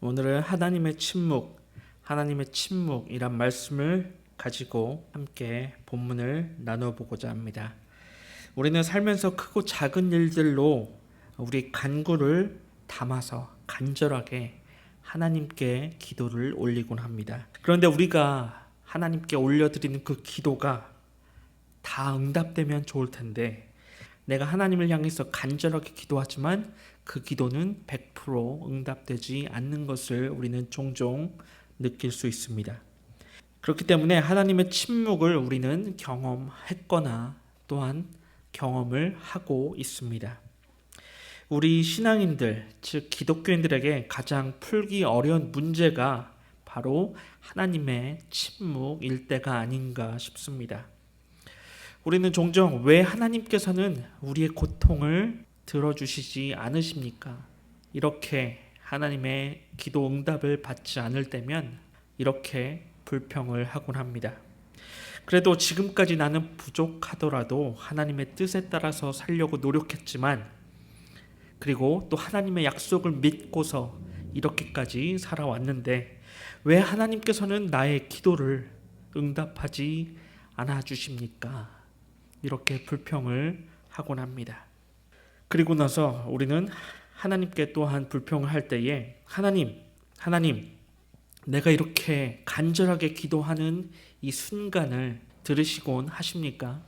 오늘은 하나님의 침묵이란 말씀을 가지고 함께 본문을 나눠보고자 합니다. 우리는 살면서 크고 작은 일들로 우리 간구를 담아서 간절하게 하나님께 기도를 올리곤 합니다. 그런데 우리가 하나님께 올려드리는 그 기도가 다 응답되면 좋을 텐데, 내가 하나님을 향해서 간절하게 기도하지만 그 기도는 100% 응답되지 않는 것을 우리는 종종 느낄 수 있습니다. 그렇기 때문에 하나님의 침묵을 우리는 경험했거나 또한 경험을 하고 있습니다. 우리 신앙인들, 즉 기독교인들에게 가장 풀기 어려운 문제가 바로 하나님의 침묵일 때가 아닌가 싶습니다. 우리는 종종 왜 하나님께서는 우리의 고통을 들어주시지 않으십니까? 이렇게 하나님의 기도 응답을 받지 않을 때면 이렇게 불평을 하곤 합니다. 그래도 지금까지 나는 부족하더라도 하나님의 뜻에 따라서 살려고 노력했지만, 그리고 또 하나님의 약속을 믿고서 이렇게까지 살아왔는데 왜 하나님께서는 나의 기도를 응답하지 않아 주십니까? 이렇게 불평을 하곤 합니다. 그리고 나서 우리는 하나님께 또한 불평을 할 때에 하나님, 내가 이렇게 간절하게 기도하는 이 순간을 들으시곤 하십니까?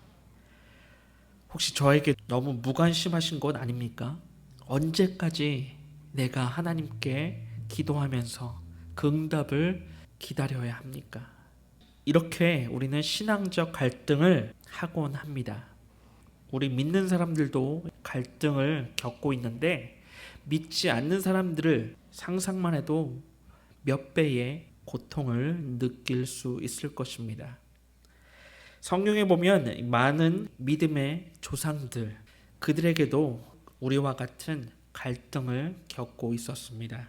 혹시 저에게 너무 무관심하신 것 아닙니까? 언제까지 내가 하나님께 기도하면서 그 응답을 기다려야 합니까? 이렇게 우리는 신앙적 갈등을 하곤 합니다. 우리 믿는 사람들도 갈등을 겪고 있는데, 믿지 않는 사람들을 상상만 해도 몇 배의 고통을 느낄 수 있을 것입니다. 성경에 보면 많은 믿음의 조상들, 그들에게도 우리와 같은 갈등을 겪고 있었습니다.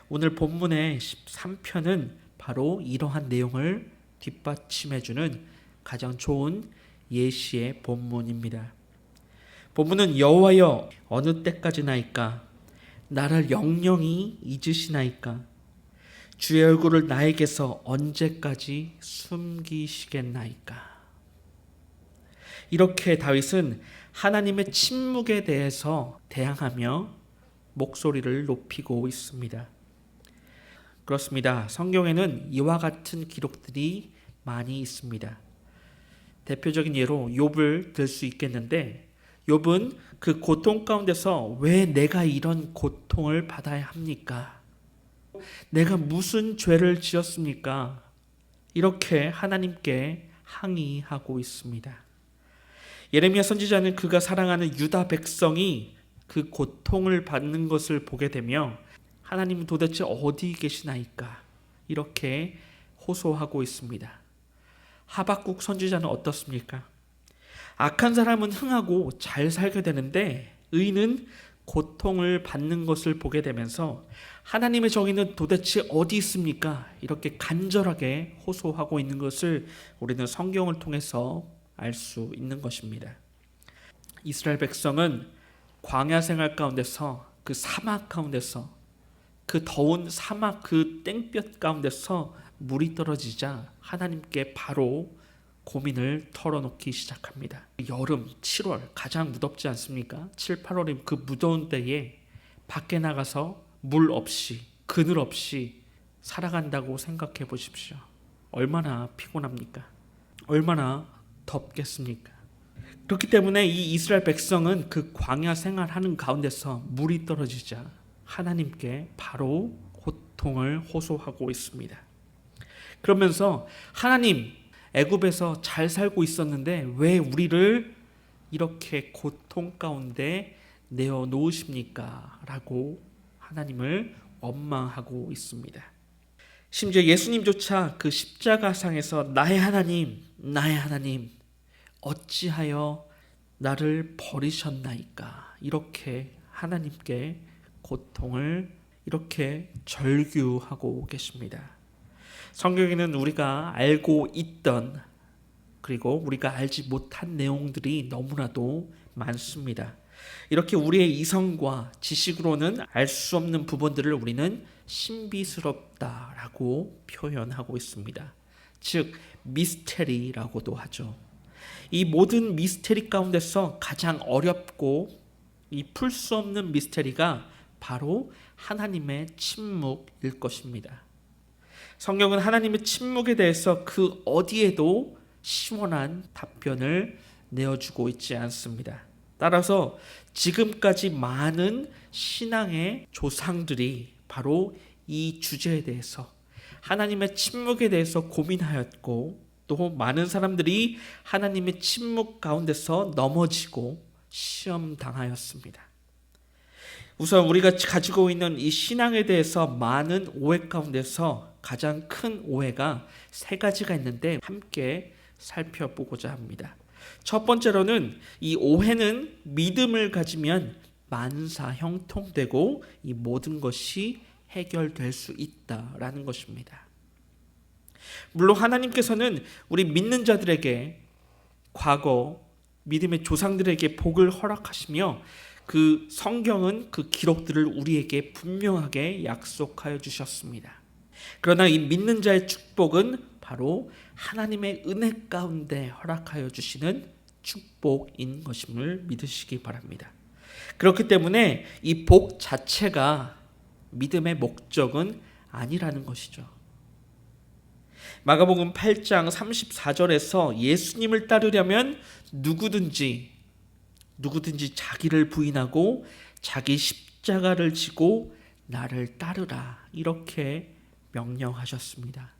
오늘 본문의 13편은 바로 이러한 내용을 뒷받침해주는 가장 좋은 예시의 본문입니다. 본문은 여호와여 어느 때까지나이까 나를 영영히 잊으시나이까 주의 얼굴을 나에게서 언제까지 숨기시겠나이까. 이렇게 다윗은 하나님의 침묵에 대해서 대항하며 목소리를 높이고 있습니다. 그렇습니다. 성경에는 이와 같은 기록들이 많이 있습니다. 대표적인 예로 욥을 들 수 있겠는데, 욥은 그 고통 가운데서 왜 내가 이런 고통을 받아야 합니까? 내가 무슨 죄를 지었습니까? 이렇게 하나님께 항의하고 있습니다. 예레미야 선지자는 그가 사랑하는 유다 백성이 그 고통을 받는 것을 보게 되며 하나님은 도대체 어디 계시나이까? 이렇게 호소하고 있습니다. 하박국 선지자는 어떻습니까? 악한 사람은 흥하고 잘 살게 되는데 의인은 고통을 받는 것을 보게 되면서 하나님의 정의는 도대체 어디 있습니까? 이렇게 간절하게 호소하고 있는 것을 우리는 성경을 통해서 알 수 있는 것입니다. 이스라엘 백성은 광야 생활 가운데서, 그 사막 가운데서, 그 더운 사막 그 땡볕 가운데서 물이 떨어지자 하나님께 바로 고민을 털어놓기 시작합니다. 여름 7월 가장 무덥지 않습니까? 7, 8월이면 그 무더운 때에 밖에 나가서 물 없이, 그늘 없이 살아간다고 생각해 보십시오. 얼마나 피곤합니까? 얼마나 덥겠습니까? 그렇기 때문에 이 이스라엘 백성은 그 광야 생활하는 가운데서 물이 떨어지자 하나님께 바로 고통을 호소하고 있습니다. 그러면서 하나님, 애굽에서 잘 살고 있었는데 왜 우리를 이렇게 고통 가운데 내어 놓으십니까? 라고 하나님을 원망하고 있습니다. 심지어 예수님조차 그 십자가상에서 나의 하나님 어찌하여 나를 버리셨나이까? 이렇게 하나님께 고통을 이렇게 절규하고 계십니다. 성경에는 우리가 알고 있던, 그리고 우리가 알지 못한 내용들이 너무나도 많습니다. 이렇게 우리의 이성과 지식으로는 알 수 없는 부분들을 우리는 신비스럽다라고 표현하고 있습니다. 즉 미스테리라고도 하죠. 이 모든 미스테리 가운데서 가장 어렵고 이 풀 수 없는 미스테리가 바로 하나님의 침묵일 것입니다. 성경은 하나님의 침묵에 대해서 그 어디에도 시원한 답변을 내어주고 있지 않습니다. 따라서 지금까지 많은 신앙의 조상들이 바로 이 주제에 대해서 하나님의 침묵에 대해서 고민하였고 또 많은 사람들이 하나님의 침묵 가운데서 넘어지고 시험당하였습니다. 우선 우리가 가지고 있는 이 신앙에 대해서 많은 오해 가운데서 가장 큰 오해가 세 가지가 있는데 함께 살펴보고자 합니다. 첫 번째로는 이 오해는 믿음을 가지면 만사 형통되고 이 모든 것이 해결될 수 있다라는 것입니다. 물론 하나님께서는 우리 믿는 자들에게 과거 믿음의 조상들에게 복을 허락하시며 그 성경은 그 기록들을 우리에게 분명하게 약속하여 주셨습니다. 그러나 이 믿는 자의 축복은 바로 하나님의 은혜 가운데 허락하여 주시는 축복인 것임을 믿으시기 바랍니다. 그렇기 때문에 이 복 자체가 믿음의 목적은 아니라는 것이죠. 마가복음 8장 34절에서 예수님을 따르려면 누구든지 자기를 부인하고 자기 십자가를 지고 나를 따르라 이렇게 명령하셨습니다.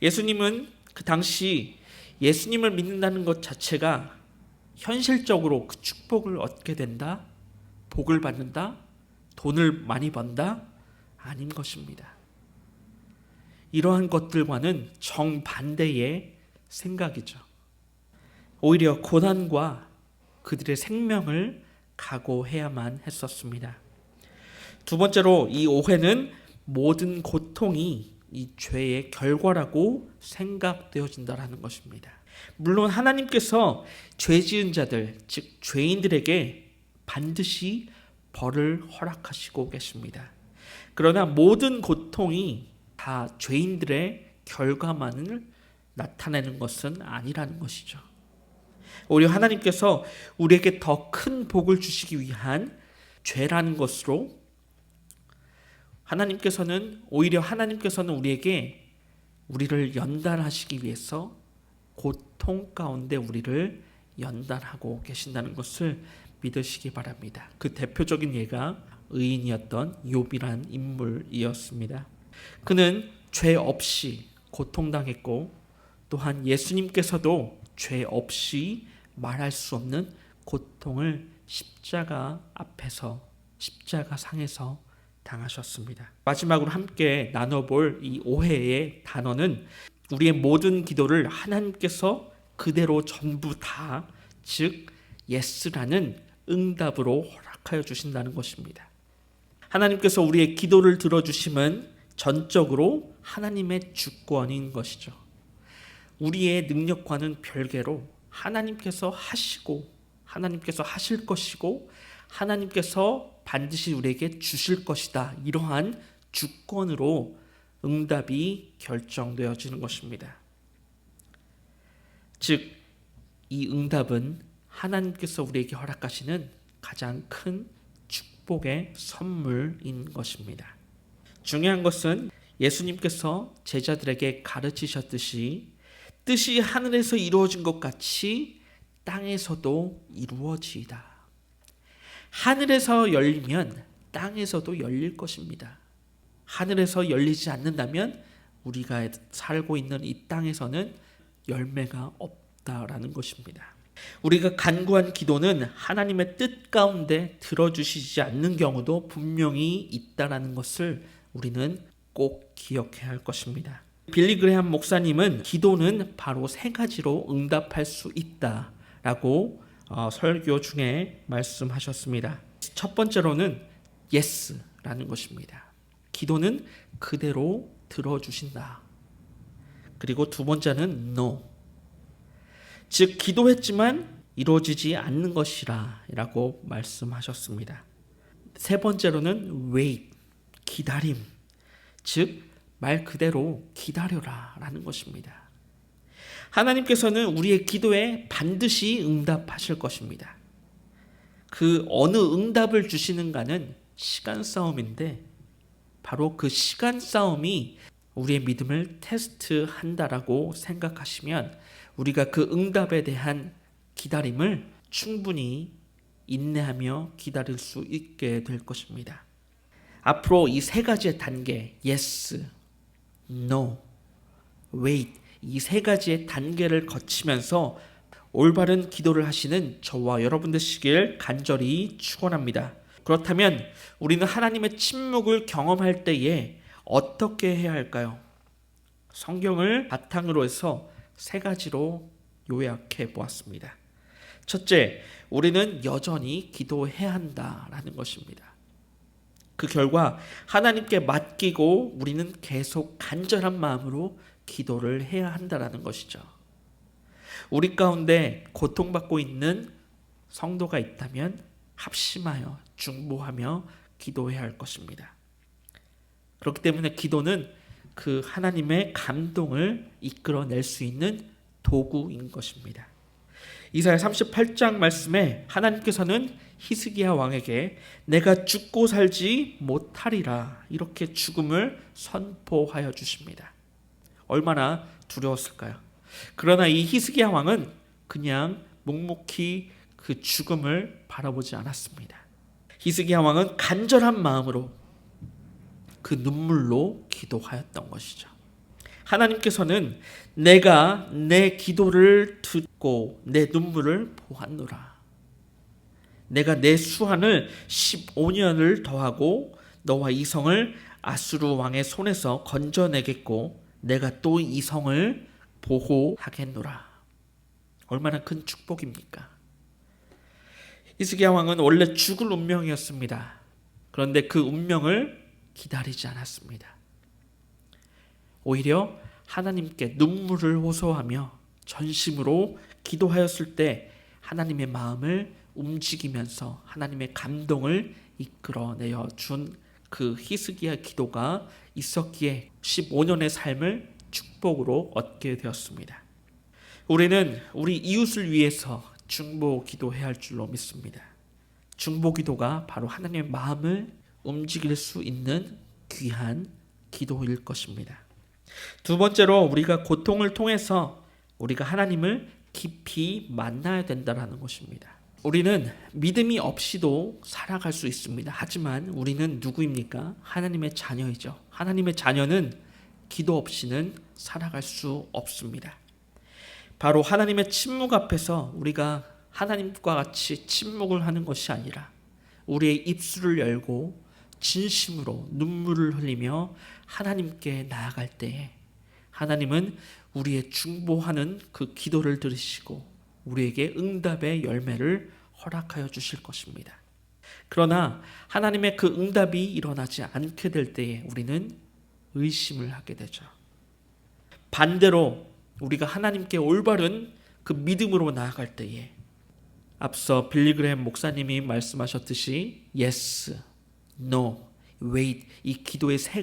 예수님은 그 당시 예수님을 믿는다는 것 자체가 현실적으로 그 축복을 얻게 된다, 복을 받는다, 돈을 많이 번다 아닌 것입니다. 이러한 것들과는 정반대의 생각이죠. 오히려 고난과 그들의 생명을 각오해야만 했었습니다. 두 번째로 이 오해는 모든 고통이 이 죄의 결과라고 생각되어진다는 것입니다. 물론 하나님께서 죄 지은 자들, 즉 죄인들에게 반드시 벌을 허락하시고 계십니다. 그러나 모든 고통이 다 죄인들의 결과만을 나타내는 것은 아니라는 것이죠. 오히려 하나님께서 우리에게 더 큰 복을 주시기 위한 죄라는 것으로 하나님께서는 우리에게 우리를 연단하시기 위해서 고통 가운데 우리를 연단하고 계신다는 것을 믿으시기 바랍니다. 그 대표적인 예가 의인이었던 욥이란 인물이었습니다. 그는 죄 없이 고통당했고 또한 예수님께서도 죄 없이 말할 수 없는 고통을 십자가 앞에서 십자가 상에서 당하셨습니다. 마지막으로 함께 나눠볼 이 오해의 단어는 우리의 모든 기도를 하나님께서 그대로 전부 다, 즉 예스라는 응답으로 허락하여 주신다는 것입니다. 하나님께서 우리의 기도를 들어주심은 전적으로 하나님의 주권인 것이죠. 우리의 능력과는 별개로 하나님께서 하시고 하나님께서 하실 것이고 하나님께서 반드시 우리에게 주실 것이다. 이러한 주권으로 응답이 결정되어지는 것입니다. 즉, 이 응답은 하나님께서 우리에게 허락하시는 가장 큰 축복의 선물인 것입니다. 중요한 것은 예수님께서 제자들에게 가르치셨듯이 뜻이 하늘에서 이루어진 것 같이 땅에서도 이루어지이다. 하늘에서 열리면 땅에서도 열릴 것입니다. 하늘에서 열리지 않는다면 우리가 살고 있는 이 땅에서는 열매가 없다라는 것입니다. 우리가 간구한 기도는 하나님의 뜻 가운데 들어주시지 않는 경우도 분명히 있다라는 것을 우리는 꼭 기억해야 할 것입니다. 빌리 그레함 목사님은 기도는 바로 세 가지로 응답할 수 있다라고 설교 중에 말씀하셨습니다. 첫 번째로는 yes라는 것입니다. 기도는 그대로 들어주신다. 그리고 두 번째는 no. 즉 기도했지만 이루어지지 않는 것이라 라고 말씀하셨습니다. 세 번째로는 wait. 기다림, 즉 말 그대로 기다려라 라는 것입니다. 하나님께서는 우리의 기도에 반드시 응답하실 것입니다. 그 어느 응답을 주시는가는 시간 싸움인데 바로 그 시간 싸움이 우리의 믿음을 테스트한다라고 생각하시면 우리가 그 응답에 대한 기다림을 충분히 인내하며 기다릴 수 있게 될 것입니다. 앞으로 이 세 가지의 단계, yes, no, wait, 이 세 가지의 단계를 거치면서 올바른 기도를 하시는 저와 여러분 되시길 간절히 축원합니다. 그렇다면 우리는 하나님의 침묵을 경험할 때에 어떻게 해야 할까요? 성경을 바탕으로 해서 세 가지로 요약해 보았습니다. 첫째, 우리는 여전히 기도해야 한다라는 것입니다. 그 결과 하나님께 맡기고 우리는 계속 간절한 마음으로 기도를 해야 한다라는 것이죠. 우리 가운데 고통받고 있는 성도가 있다면 합심하여 중보하며 기도해야 할 것입니다. 그렇기 때문에 기도는 그 하나님의 감동을 이끌어낼 수 있는 도구인 것입니다. 이사야 38장 말씀에 하나님께서는 히스기야 왕에게 내가 죽고 살지 못하리라 이렇게 죽음을 선포하여 주십니다. 얼마나 두려웠을까요? 그러나 이 히스기야 왕은 그냥 묵묵히 그 죽음을 바라보지 않았습니다. 히스기야 왕은 간절한 마음으로 그 눈물로 기도하였던 것이죠. 하나님께서는 내가 내 기도를 듣고 내 눈물을 보았노라. 내가 내 수한을 15년을 더하고 너와 이 성을 아수르 왕의 손에서 건져내겠고 내가 또 이 성을 보호하겠노라. 얼마나 큰 축복입니까? 히스기야 왕은 원래 죽을 운명이었습니다. 그런데 그 운명을 기다리지 않았습니다. 오히려 하나님께 눈물을 호소하며 전심으로 기도하였을 때 하나님의 마음을 움직이면서 하나님의 감동을 이끌어내어 준 그 히스기야 기도가 있었기에 15년의 삶을 축복으로 얻게 되었습니다. 우리는 우리 이웃을 위해서 중보 기도해야 할 줄로 믿습니다. 중보 기도가 바로 하나님의 마음을 움직일 수 있는 귀한 기도일 것입니다. 두 번째로 우리가 고통을 통해서 우리가 하나님을 깊이 만나야 된다는 것입니다. 우리는 믿음이 없이도 살아갈 수 있습니다. 하지만 우리는 누구입니까? 하나님의 자녀이죠. 하나님의 자녀는 기도 없이는 살아갈 수 없습니다. 바로 하나님의 침묵 앞에서 우리가 하나님과 같이 침묵을 하는 것이 아니라 우리의 입술을 열고 진심으로 눈물을 흘리며 하나님께 나아갈 때에 하나님은 우리의 중보하는 그 기도를 들으시고 우리에게 응답의 열매를 허락하여 주실 것입니다. 그러나 하나님의 그 응답이 일어나지 않게 될 때에 우리는 의심을 하게 되죠. 반대로 우리가 하나님께 올바른 그 믿음으로 나아갈 때에 앞서 빌리그레햄 목사님이 말씀하셨듯이 yes, no, wait 이 기도의 세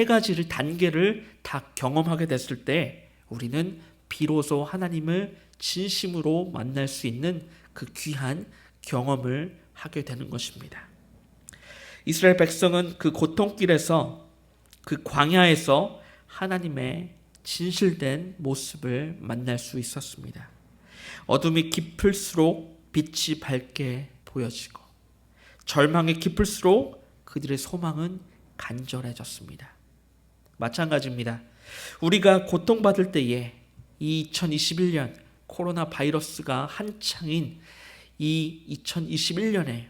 가지를 단계를 다 경험하게 됐을 때 우리는 비로소 하나님을 진심으로 만날 수 있는 그 귀한 경험을 하게 되는 것입니다. 이스라엘 백성은 그 고통길에서 그 광야에서 하나님의 진실된 모습을 만날 수 있었습니다. 어둠이 깊을수록 빛이 밝게 보여지고 절망이 깊을수록 그들의 소망은 간절해졌습니다. 마찬가지입니다. 우리가 고통받을 때에 이 2021년 코로나 바이러스가 한창인 이 2021년에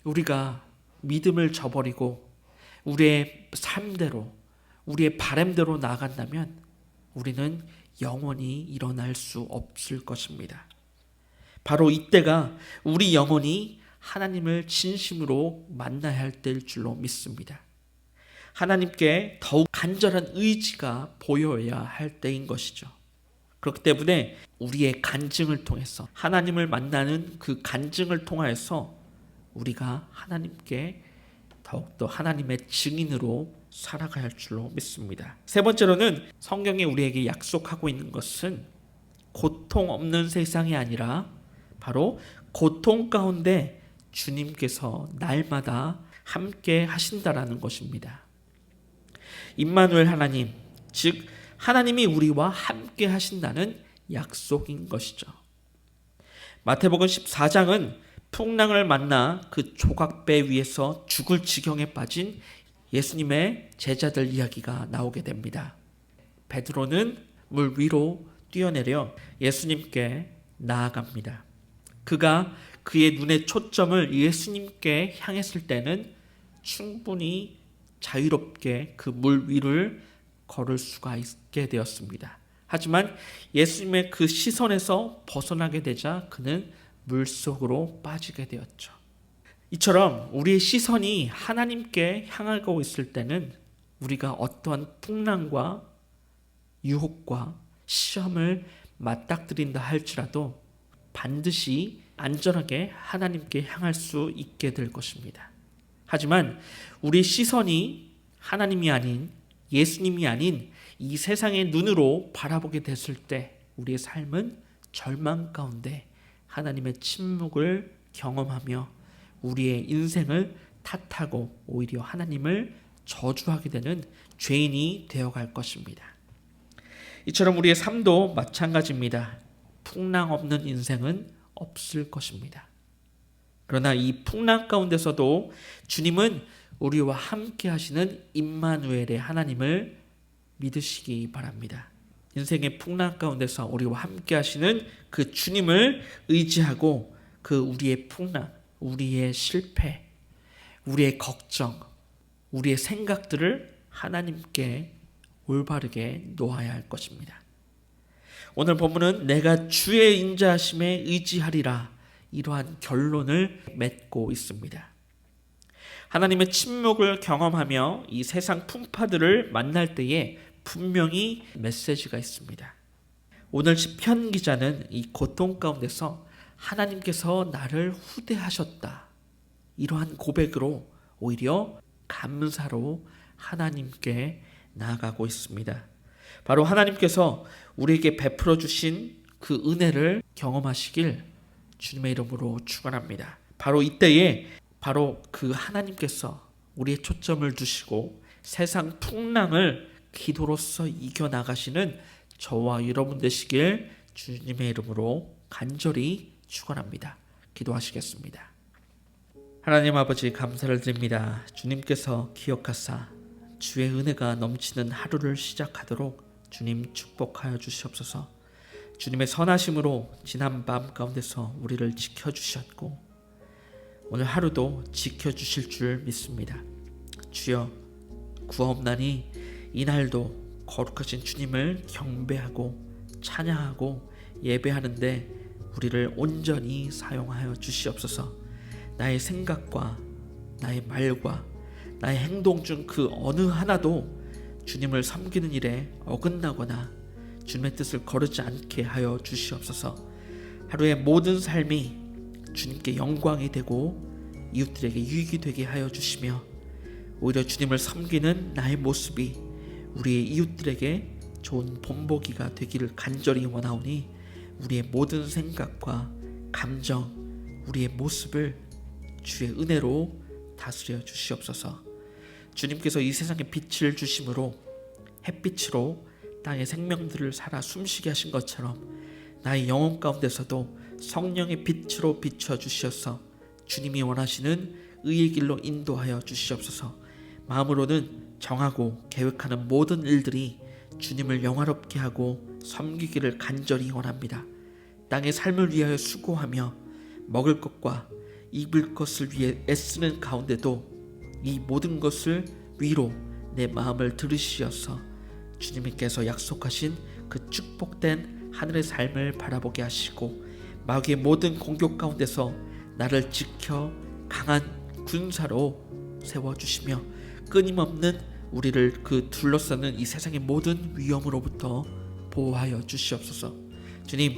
우리가 믿음을 저버리고 우리의 삶대로 우리의 바람대로 나아간다면 우리는 영원히 일어날 수 없을 것입니다. 바로 이때가 우리 영혼이 하나님을 진심으로 만나야 할 때일 줄로 믿습니다. 하나님께 더욱 간절한 의지가 보여야 할 때인 것이죠. 그렇기 때문에 우리의 간증을 통해서 하나님을 만나는 그 간증을 통하여서 우리가 하나님께 더욱더 하나님의 증인으로 살아가야 할 줄로 믿습니다. 세 번째로는 성경이 우리에게 약속하고 있는 것은 고통 없는 세상이 아니라 바로 고통 가운데 주님께서 날마다 함께 하신다라는 것입니다. 임마누엘 하나님, 즉 하나님이 우리와 함께 하신다는 약속인 것이죠. 마태복음 14장은 풍랑을 만나 그 조각배 위에서 죽을 지경에 빠진 예수님의 제자들 이야기가 나오게 됩니다. 베드로는 물 위로 뛰어내려 예수님께 나아갑니다. 그가 그의 눈의 초점을 예수님께 향했을 때는 충분히 자유롭게 그 물 위를 걸을 수가 있게 되었습니다. 하지만 예수님의 그 시선에서 벗어나게 되자 그는 물속으로 빠지게 되었죠. 이처럼 우리의 시선이 하나님께 향하고 있을 때는 우리가 어떠한 풍랑과 유혹과 시험을 맞닥뜨린다 할지라도 반드시 안전하게 하나님께 향할 수 있게 될 것입니다. 하지만 우리 시선이 하나님이 아닌 예수님이 아닌 이 세상의 눈으로 바라보게 됐을 때 우리의 삶은 절망 가운데 하나님의 침묵을 경험하며 우리의 인생을 탓하고 오히려 하나님을 저주하게 되는 죄인이 되어갈 것입니다. 이처럼 우리의 삶도 마찬가지입니다. 풍랑 없는 인생은 없을 것입니다. 그러나 이 풍랑 가운데서도 주님은 우리와 함께 하시는 임마누엘의 하나님을 믿으시기 바랍니다. 인생의 풍랑 가운데서 우리와 함께 하시는 그 주님을 의지하고 그 우리의 풍랑, 우리의 실패, 우리의 걱정, 우리의 생각들을 하나님께 올바르게 놓아야 할 것입니다. 오늘 본문은 내가 주의 인자하심에 의지하리라 이러한 결론을 맺고 있습니다. 하나님의 침묵을 경험하며 이 세상 풍파들을 만날 때에 분명히 메시지가 있습니다. 오늘 시편 기자는 이 고통 가운데서 하나님께서 나를 후대하셨다 이러한 고백으로 오히려 감사로 하나님께 나아가고 있습니다. 바로 하나님께서 우리에게 베풀어 주신 그 은혜를 경험하시길 주님의 이름으로 축원합니다. 바로 이때에 바로 그 하나님께서 우리의 초점을 두시고 세상 풍랑을 기도로서 이겨나가시는 저와 여러분 되시길 주님의 이름으로 간절히 축원합니다. 기도하시겠습니다. 하나님 아버지 감사를 드립니다. 주님께서 기억하사 주의 은혜가 넘치는 하루를 시작하도록 주님 축복하여 주시옵소서. 주님의 선하심으로 지난 밤 가운데서 우리를 지켜주셨고 오늘 하루도 지켜주실 줄 믿습니다. 주여 구하옵나니 이날도 거룩하신 주님을 경배하고 찬양하고 예배하는데 우리를 온전히 사용하여 주시옵소서. 나의 생각과 나의 말과 나의 행동 중 그 어느 하나도 주님을 섬기는 일에 어긋나거나 주님의 뜻을 거르지 않게 하여 주시옵소서. 하루의 모든 삶이 주님께 영광이 되고 이웃들에게 유익이 되게 하여 주시며 오히려 주님을 섬기는 나의 모습이 우리의 이웃들에게 좋은 본보기가 되기를 간절히 원하오니 우리의 모든 생각과 감정, 우리의 모습을 주의 은혜로 다스려 주시옵소서. 주님께서 이 세상에 빛을 주심으로 햇빛으로 땅의 생명들을 살아 숨쉬게 하신 것처럼 나의 영혼 가운데서도 성령의 빛으로 비춰 주시어서 주님이 원하시는 의의 길로 인도하여 주시옵소서. 마음으로는 정하고 계획하는 모든 일들이 주님을 영화롭게 하고 섬기기를 간절히 원합니다. 땅의 삶을 위하여 수고하며 먹을 것과 입을 것을 위해 애쓰는 가운데도 이 모든 것을 위로 내 마음을 들으시어서 주님께서 약속하신 그 축복된 하늘의 삶을 바라보게 하시고 마귀의 모든 공격 가운데서 나를 지켜 강한 군사로 세워주시며 끊임없는 우리를 그 둘러싸는 이 세상의 모든 위험으로부터 보호하여 주시옵소서. 주님,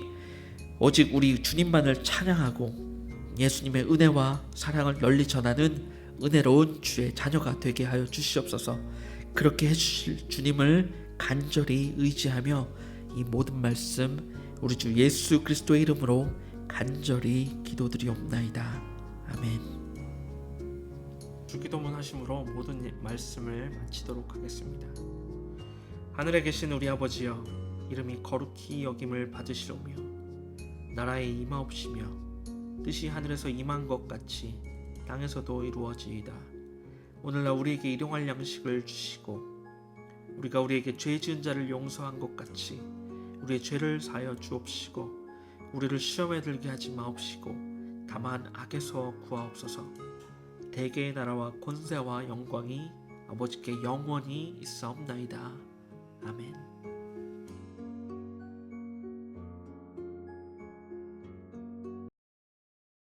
오직 우리 주님만을 찬양하고 예수님의 은혜와 사랑을 널리 전하는 은혜로운 주의 자녀가 되게 하여 주시옵소서. 그렇게 해주실 주님을 간절히 의지하며 이 모든 말씀 우리 주 예수 그리스도의 이름으로 간절히 기도드리옵나이다. 아멘. 주기도문 하심으로 모든 말씀을 마치도록 하겠습니다. 하늘에 계신 우리 아버지여, 이름이 거룩히 여김을 받으시오며 나라의 임하옵시며 뜻이 하늘에서 임한 것 같이 땅에서도 이루어지이다. 오늘날 우리에게 일용할 양식을 주시고 우리가 우리에게 죄 지은 자를 용서한 것 같이 우리의 죄를 사하여 주옵시고 우리를 시험에 들게 하지 마옵시고 다만 악에서 구하옵소서. 대개의 나라와 권세와 영광이 아버지께 영원히 있사옵나이다. 아멘.